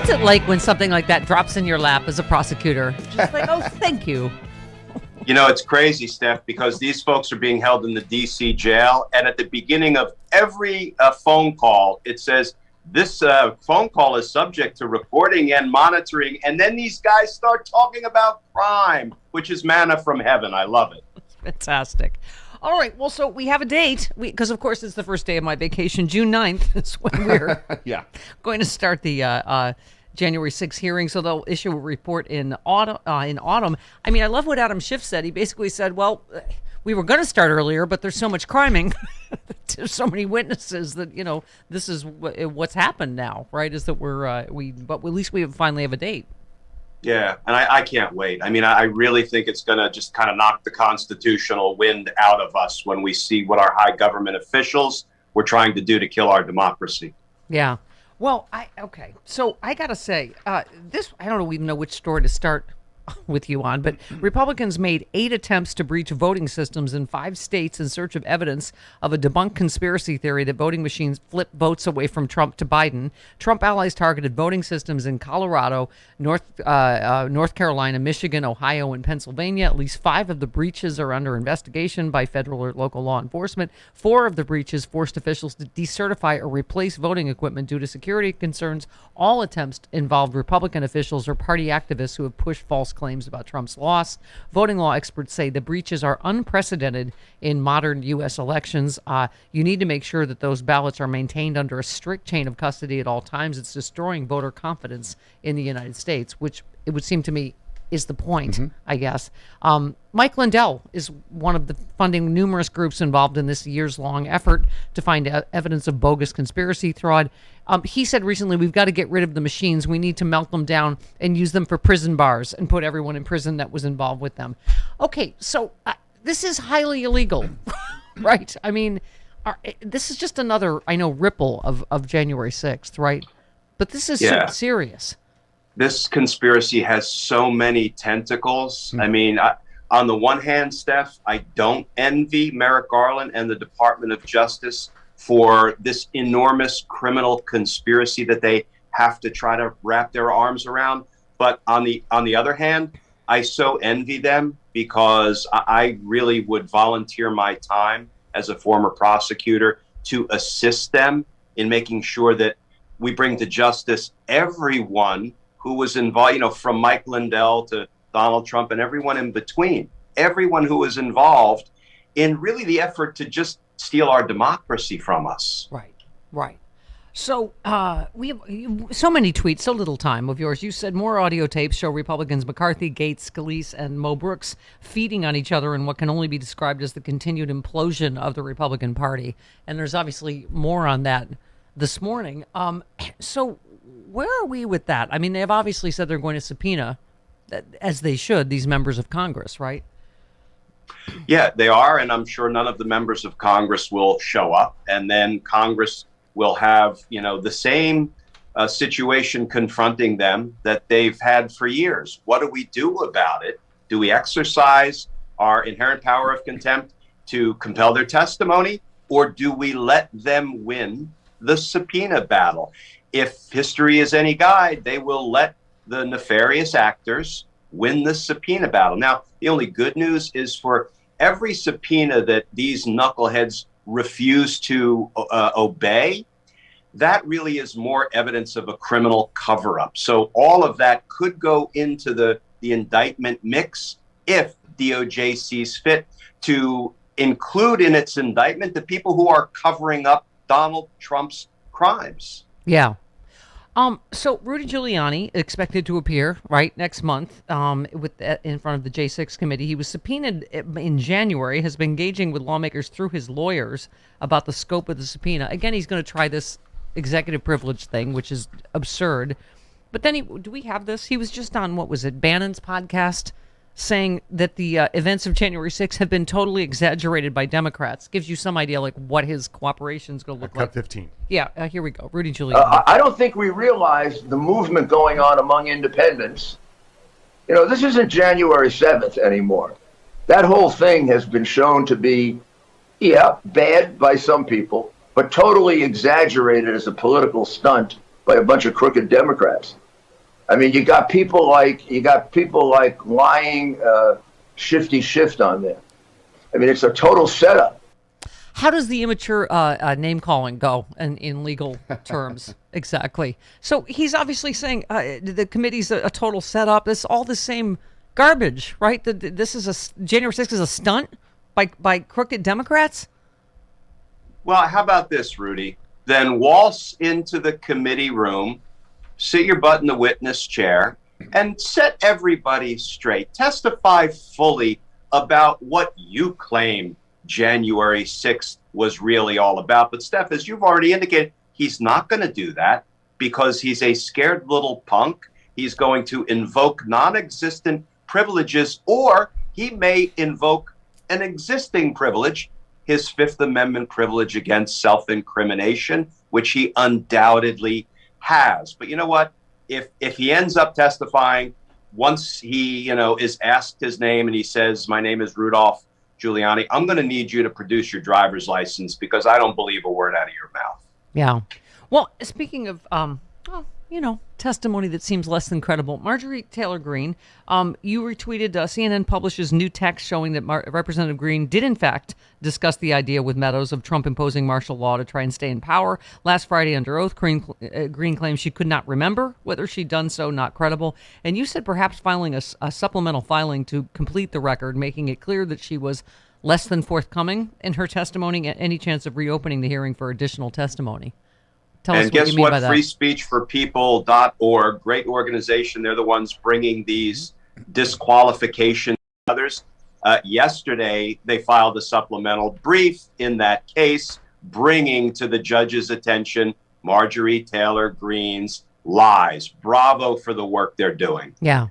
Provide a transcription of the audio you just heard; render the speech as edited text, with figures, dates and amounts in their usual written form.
What's it like when something like that drops in your lap as a prosecutor? Just like, oh, thank you. You know, it's crazy, Steph, because these folks are being held in the D.C. jail. And at the beginning of every phone call, it says, this phone call is subject to recording and monitoring. And then these guys start talking about crime, which is manna from heaven. I love it. Fantastic. All right. Well, so we have a date because, of course, it's the first day of my vacation. June 9th is when we're going to start the January 6th hearing. So they'll issue a report in autumn. I mean, I love what Adam Schiff said. He basically said, well, we were going to start earlier, but there's so much criming. There's so many witnesses that, you know, this is what's happened now, right? Is that but at least we finally have a date. Yeah, and I can't wait. I mean, I really think it's going to just kind of knock the constitutional wind out of us when we see what our high government officials were trying to do to kill our democracy. Yeah. Well, okay. So I got to say, I don't even know which story to start with you on, but Republicans made 8 attempts to breach voting systems in 5 states in search of evidence of a debunked conspiracy theory that voting machines flip votes away from Trump to Biden. Trump allies targeted voting systems in Colorado, North Carolina, Michigan, Ohio, and Pennsylvania. At least 5 of the breaches are under investigation by federal or local law enforcement. 4 of the breaches forced officials to decertify or replace voting equipment due to security concerns. All attempts involved Republican officials or party activists who have pushed false claims about Trump's loss. Voting law experts say the breaches are unprecedented in modern U.S. elections. You need to make sure that those ballots are maintained under a strict chain of custody at all times. It's destroying voter confidence in the United States, which it would seem to me is the point, I guess. Mike Lindell is one of the funding numerous groups involved in this years-long effort to find evidence of bogus conspiracy fraud. He said recently, we've got to get rid of the machines. We need to melt them down and use them for prison bars and put everyone in prison that was involved with them. Okay, so this is highly illegal, right? I mean, this is just another, ripple of January 6th, right? But this is serious. This conspiracy has so many tentacles. I mean, on the one hand, Steph, I don't envy Merrick Garland and the Department of Justice for this enormous criminal conspiracy that they have to try to wrap their arms around. But on the other hand, I so envy them because I really would volunteer my time as a former prosecutor to assist them in making sure that we bring to justice everyone who was involved, from Mike Lindell to Donald Trump and everyone in between, everyone who was involved in really the effort to just steal our democracy from us. Right. So we have so many tweets, so little time of yours. You said more audio tapes show Republicans McCarthy, Gates, Scalise, and Mo Brooks feeding on each other in what can only be described as the continued implosion of the Republican Party. And there's obviously more on that this morning. So where are we with that? I mean, they've obviously said they're going to subpoena, as they should, these members of Congress, right? Yeah, they are. And I'm sure none of the members of Congress will show up. And then Congress will have, the same situation confronting them that they've had for years. What do we do about it? Do we exercise our inherent power of contempt to compel their testimony? Or do we let them win the subpoena battle? If history is any guide, they will let the nefarious actors win the subpoena battle. Now, the only good news is for every subpoena that these knuckleheads refuse to obey, that really is more evidence of a criminal cover-up. So all of that could go into the indictment mix if DOJ sees fit to include in its indictment the people who are covering up Donald Trump's crimes. Yeah. So Rudy Giuliani expected to appear next month in front of the J6 committee. He was subpoenaed in January, has been engaging with lawmakers through his lawyers about the scope of the subpoena. Again, he's going to try this executive privilege thing, which is absurd. But then do we have this? He was just on, Bannon's podcast, saying that the events of January 6th have been totally exaggerated by Democrats. Gives you some idea what his cooperation is going to look like. Cut 15. Yeah, here we go. Rudy Giuliani. I don't think we realize the movement going on among independents. This isn't January 7th anymore. That whole thing has been shown to be, bad by some people, but totally exaggerated as a political stunt by a bunch of crooked Democrats. I mean, you got people like lying Shifty Shift on there. I mean, it's a total setup. How does the immature name calling go in legal terms? Exactly. So he's obviously saying the committee's a total setup. It's all the same garbage, right? This is January 6th is a stunt by crooked Democrats. Well, how about this, Rudy? Then waltz into the committee room, sit your butt in the witness chair, and set everybody straight. Testify fully about what you claim January 6th was really all about. But Steph, as you've already indicated, he's not going to do that because he's a scared little punk. He's going to invoke non-existent privileges, or he may invoke an existing privilege, his Fifth Amendment privilege against self-incrimination, which he undoubtedly has. But you know what? If he ends up testifying, once he is asked his name and he says, "My name is Rudolph Giuliani," I'm going to need you to produce your driver's license because I don't believe a word out of your mouth. Yeah. Well, speaking of, testimony that seems less than credible, Marjorie Taylor Greene, you retweeted CNN publishes new text showing that Representative Greene did, in fact, discuss the idea with Meadows of Trump imposing martial law to try and stay in power. Last Friday under oath, Greene claims she could not remember whether she'd done so, not credible. And you said perhaps filing a supplemental filing to complete the record, making it clear that she was less than forthcoming in her testimony at any chance of reopening the hearing for additional testimony. Tell us And what guess you mean by what? that. FreeSpeechForPeople.org, great organization. They're the ones bringing these disqualifications to others. Yesterday, they filed a supplemental brief in that case, bringing to the judge's attention Marjorie Taylor Greene's lies. Bravo for the work they're doing. Yeah.